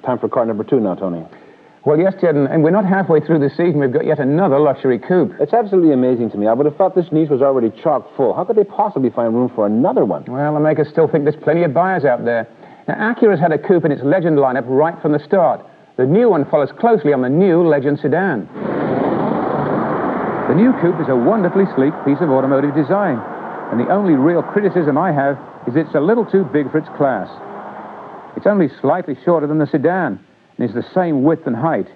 time for car number 2 now, Tony. Well, yes, Ted, and we're not halfway through the season. We've got yet another luxury coupe. It's absolutely amazing to me. I would have thought this niche was already chock full. How could they possibly find room for another one? Well, the makers still think there's plenty of buyers out there. Now, Acura's had a coupe in its Legend lineup right from the start. The new one follows closely on the new Legend sedan. The new coupe is a wonderfully sleek piece of automotive design, and the only real criticism I have is it's a little too big for its class. It's only slightly shorter than the sedan, and is the same width and height.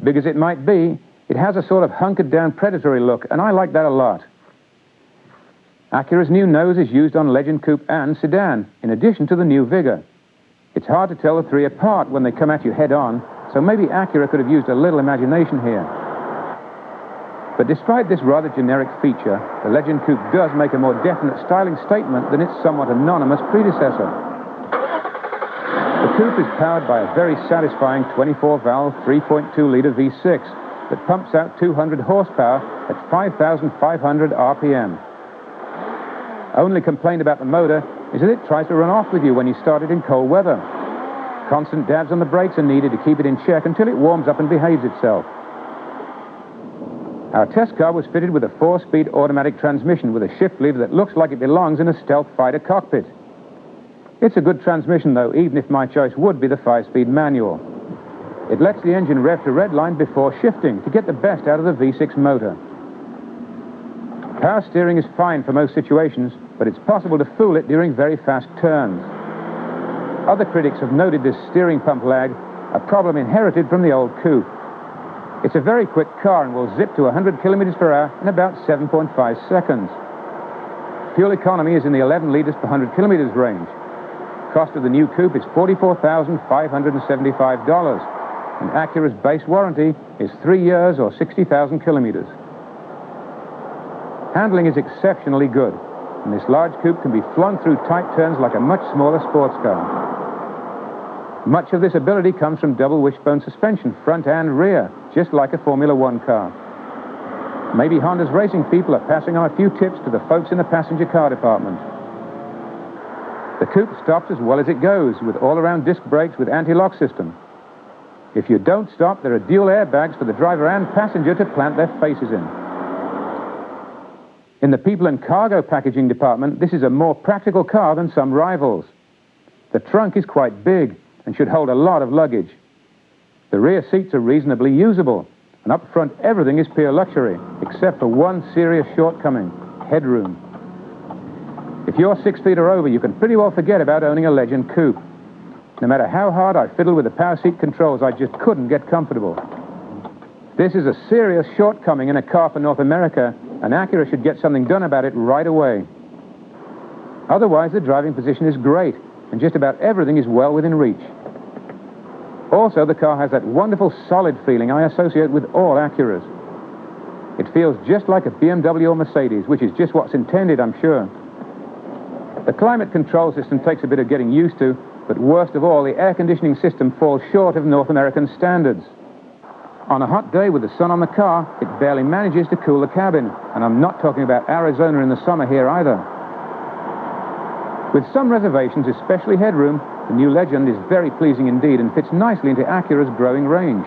Big as it might be, it has a sort of hunkered-down predatory look, and I like that a lot. Acura's new nose is used on Legend Coupe and sedan, in addition to the new Vigor. It's hard to tell the three apart when they come at you head-on, so maybe Acura could have used a little imagination here. But despite this rather generic feature, the Legend Coupe does make a more definite styling statement than its somewhat anonymous predecessor. The coupe is powered by a very satisfying 24-valve, 3.2-litre V6 that pumps out 200 horsepower at 5,500 RPM. Only complaint about the motor is that it tries to run off with you when you start it in cold weather. Constant dabs on the brakes are needed to keep it in check until it warms up and behaves itself. Our test car was fitted with a 4-speed automatic transmission with a shift lever that looks like it belongs in a stealth fighter cockpit. It's a good transmission, though, even if my choice would be the 5-speed manual. It lets the engine rev to redline before shifting to get the best out of the V6 motor. Power steering is fine for most situations, but it's possible to fool it during very fast turns. Other critics have noted this steering pump lag, a problem inherited from the old coupe. It's a very quick car and will zip to 100 kilometers per hour in about 7.5 seconds. Fuel economy is in the 11 liters per 100 kilometers range. Cost of the new coupe is $44,575, and Acura's base warranty is 3 years or 60,000 kilometers. Handling is exceptionally good, and this large coupe can be flung through tight turns like a much smaller sports car. Much of this ability comes from double wishbone suspension, front and rear, just like a Formula One car. Maybe Honda's racing people are passing on a few tips to the folks in the passenger car department. The coupe stops as well as it goes, with all-around disc brakes with anti-lock system. If you don't stop, there are dual airbags for the driver and passenger to plant their faces in. In the people and cargo packaging department, this is a more practical car than some rivals. The trunk is quite big and should hold a lot of luggage. The rear seats are reasonably usable, and up front everything is pure luxury, except for one serious shortcoming: headroom. If you're 6 feet or over, you can pretty well forget about owning a Legend coupe. No matter how hard I fiddle with the power seat controls, I just couldn't get comfortable. This is a serious shortcoming in a car for North America, and Acura should get something done about it right away. Otherwise, the driving position is great, and just about everything is well within reach. Also, the car has that wonderful solid feeling I associate with all Acuras. It feels just like a BMW or Mercedes, which is just what's intended, I'm sure. The climate control system takes a bit of getting used to, but worst of all, the air conditioning system falls short of North American standards. On a hot day with the sun on the car, it barely manages to cool the cabin, and I'm not talking about Arizona in the summer here either. With some reservations, especially headroom, the new Legend is very pleasing indeed and fits nicely into Acura's growing range.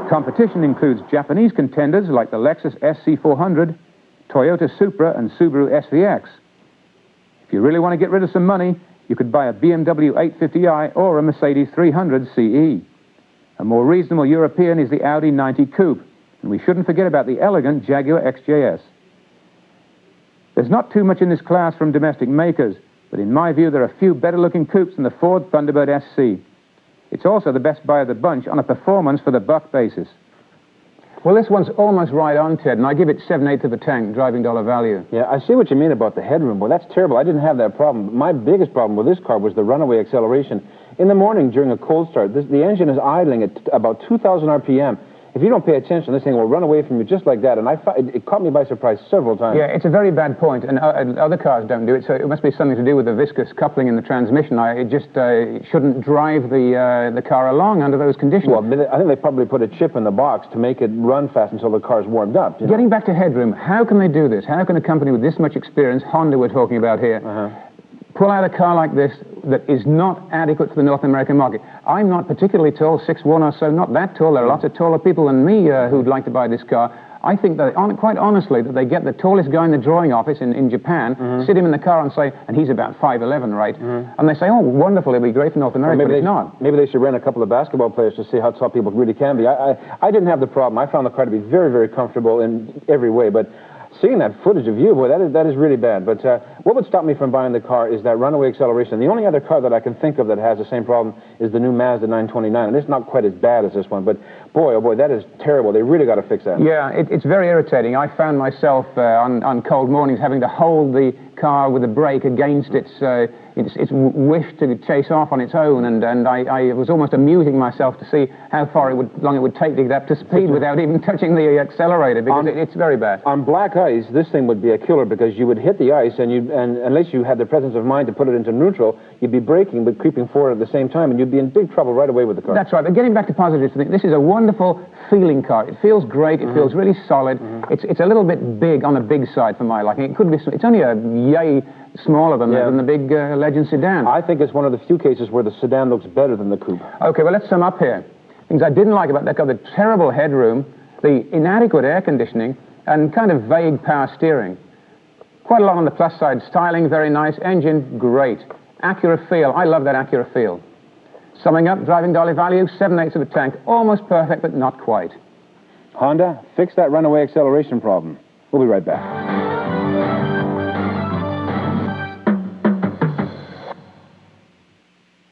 Competition includes Japanese contenders like the Lexus SC400, Toyota Supra, and Subaru SVX. If you really want to get rid of some money, you could buy a BMW 850i or a Mercedes 300 CE. A more reasonable European is the Audi 90 Coupe, and we shouldn't forget about the elegant Jaguar XJS. There's not too much in this class from domestic makers, but in my view there are few better-looking coupes than the Ford Thunderbird SC. It's also the best buy of the bunch on a performance-for-the-buck basis. Well, this one's almost right on, Ted, and I give it 7/8 of a tank, driving dollar value. Yeah, I see what you mean about the headroom. Well, that's terrible. I didn't have that problem. My biggest problem with this car was the runaway acceleration. In the morning, during a cold start, the engine is idling at about 2,000 RPM. If you don't pay attention, this thing will run away from you just like that, and it caught me by surprise several times. Yeah, it's a very bad point, and other cars don't do it, so it must be something to do with the viscous coupling in the transmission. It shouldn't drive the car along under those conditions. Well, I think they probably put a chip in the box to make it run fast until the car's warmed up. Getting back to headroom, how can they do this? How can a company with this much experience, Honda we're talking about here, pull out a car like this that is not adequate for the North American market. I'm not particularly tall, 6'1" or so, not that tall. There are lots of taller people than me who'd like to buy this car. I think that, quite honestly, that they get the tallest guy in the drawing office in Japan, sit him in the car and say, and he's about 5'11", right? And they say, oh, wonderful, it'll be great for North America, but it's not. Maybe they should rent a couple of basketball players to see how tall people really can be. I didn't have the problem. I found the car to be very, very comfortable in every way, but seeing that footage of you, boy, that is really bad. But what would stop me from buying the car is that runaway acceleration. The only other car that I can think of that has the same problem is the new Mazda 929, and it's not quite as bad as this one, but boy, oh boy, that is terrible. They really got to fix that. Yeah, it's very irritating. I found myself on cold mornings having to hold the car with the brake against its wish to chase off on its own, and I was almost amusing myself to see how long it would take to get up to speed without even touching the accelerator, because it's very bad. On black ice, this thing would be a killer, because you would hit the ice, and unless you had the presence of mind to put it into neutral, you'd be braking but creeping forward at the same time, and you'd be in big trouble right away with the car. That's right. But getting back to positives, this is a wonderful feeling car. It feels great. It feels really solid. It's a little bit big on the big side for my liking. It could be. It's only a yay smaller than the big Legend sedan. I think it's one of the few cases where the sedan looks better than the coupe. Okay, well, let's sum up here. Things I didn't like about that car: the terrible headroom, the inadequate air conditioning, and kind of vague power steering. Quite a lot on the plus side. Styling, very nice. Engine, great. Acura feel. I love that Acura feel. Summing up, driving dollar value, 7/8 of a tank. Almost perfect, but not quite. Honda, fix that runaway acceleration problem. We'll be right back.